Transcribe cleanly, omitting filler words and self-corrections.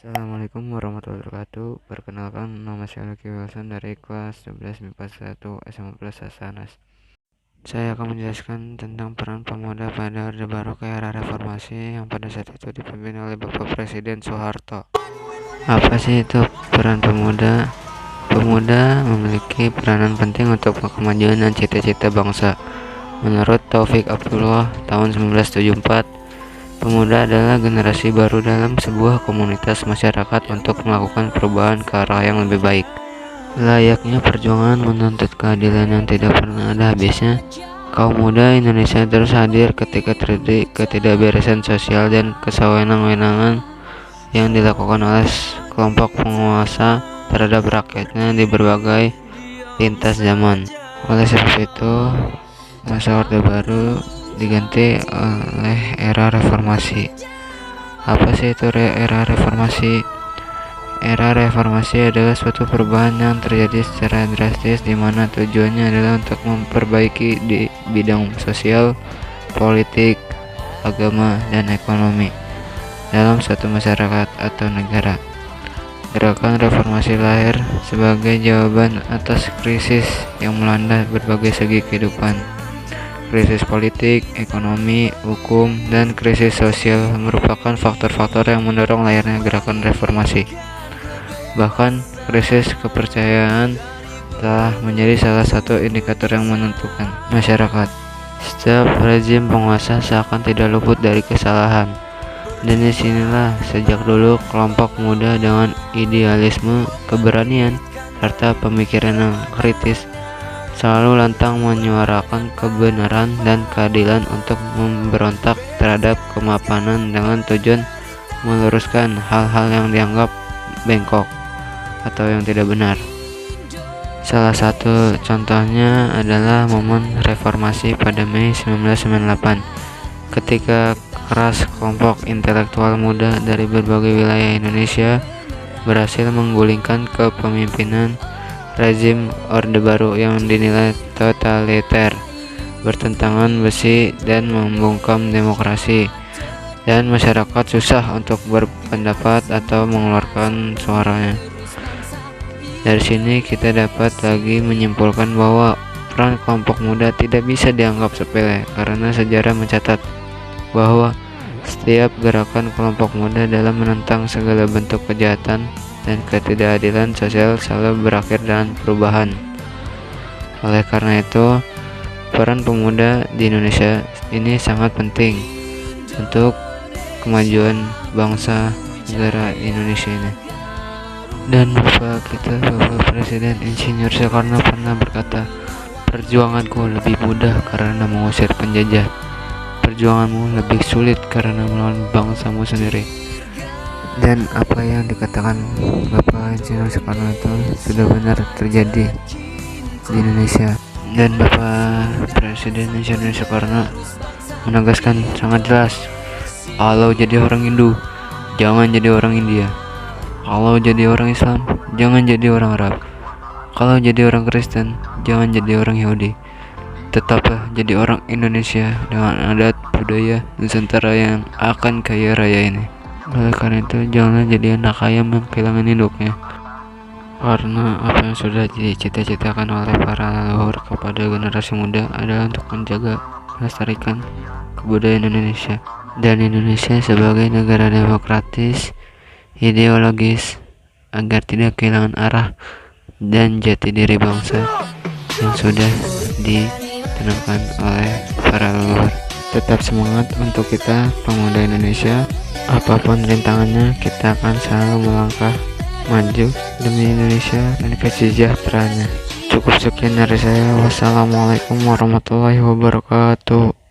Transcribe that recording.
Assalamualaikum warahmatullahi wabarakatuh. Perkenalkan, nama saya Lucky Wilson dari kelas 12 MIPA 1 SMA Plus Hasanas. Saya akan menjelaskan tentang peran pemuda pada Orde Baru ke era reformasi yang pada saat itu dipimpin oleh Bapak Presiden Soeharto. Apa sih itu peran pemuda? Pemuda memiliki peranan penting untuk kemajuan dan cita-cita bangsa. Menurut Taufik Abdullah tahun 1974, pemuda adalah generasi baru dalam sebuah komunitas masyarakat untuk melakukan perubahan ke arah yang lebih baik. Layaknya perjuangan menuntut keadilan yang tidak pernah ada habisnya, kaum muda Indonesia terus hadir ketika terjadi ketidakberesan sosial dan kesewenang-wenangan yang dilakukan oleh kelompok penguasa terhadap rakyatnya di berbagai lintas zaman. Oleh sebab itu, masa Orde Baru diganti oleh era reformasi. Apa sih itu era reformasi? Era reformasi adalah suatu perubahan yang terjadi secara drastis di mana tujuannya adalah untuk memperbaiki di bidang sosial, politik, agama, dan ekonomi dalam suatu masyarakat atau negara. Gerakan reformasi lahir sebagai jawaban atas krisis yang melanda berbagai segi kehidupan. Krisis politik, ekonomi, hukum, dan krisis sosial merupakan faktor-faktor yang mendorong lahirnya gerakan reformasi. Bahkan, krisis kepercayaan telah menjadi salah satu indikator yang menentukan masyarakat. Setiap rezim penguasa seakan tidak luput dari kesalahan. Dan disinilah sejak dulu kelompok muda dengan idealisme, keberanian, serta pemikiran yang kritis selalu lantang menyuarakan kebenaran dan keadilan untuk memberontak terhadap kemapanan dengan tujuan meluruskan hal-hal yang dianggap bengkok atau yang tidak benar. Salah satu contohnya adalah momen reformasi pada Mei 1998 ketika keras kelompok intelektual muda dari berbagai wilayah Indonesia berhasil menggulingkan kepemimpinan rezim Orde Baru yang dinilai totaliter, bertentangan besi, dan membungkam demokrasi, dan masyarakat susah untuk berpendapat atau mengeluarkan suaranya. Dari sini kita dapat lagi menyimpulkan bahwa peran kelompok muda tidak bisa dianggap sepele karena sejarah mencatat bahwa setiap gerakan kelompok muda dalam menentang segala bentuk kejahatan dan ketidakadilan sosial selalu berakhir dengan perubahan. Oleh karena itu, peran pemuda di Indonesia ini sangat penting untuk kemajuan bangsa negara Indonesia ini. Dan Bapak Presiden Insinyur Soekarno pernah berkata, "Perjuanganku lebih mudah karena mengusir penjajah. Perjuanganmu lebih sulit karena melawan bangsamu sendiri." Dan apa yang dikatakan Bapak Insinyur Soekarno itu sudah benar terjadi di Indonesia. Dan Bapak Presiden Insinyur Soekarno menegaskan sangat jelas, kalau jadi orang Hindu, jangan jadi orang India. Kalau jadi orang Islam, jangan jadi orang Arab. Kalau jadi orang Kristen, jangan jadi orang Yahudi. Tetaplah jadi orang Indonesia dengan adat budaya Nusantara yang akan kaya raya ini. Oleh karena itu, janganlah jadi anak ayam yang kehilangan induknya. Karena apa yang sudah dicita-citakan oleh para leluhur kepada generasi muda adalah untuk menjaga, melestarikan kebudayaan Indonesia. Dan Indonesia sebagai negara demokratis, ideologis, agar tidak kehilangan arah dan jati diri bangsa yang sudah ditanamkan oleh para leluhur. Tetap semangat untuk kita pemuda Indonesia. Apapun rintangannya, kita akan selalu melangkah maju demi Indonesia dan kesejahteranya. Cukup sekian dari saya. Wassalamualaikum warahmatullahi wabarakatuh.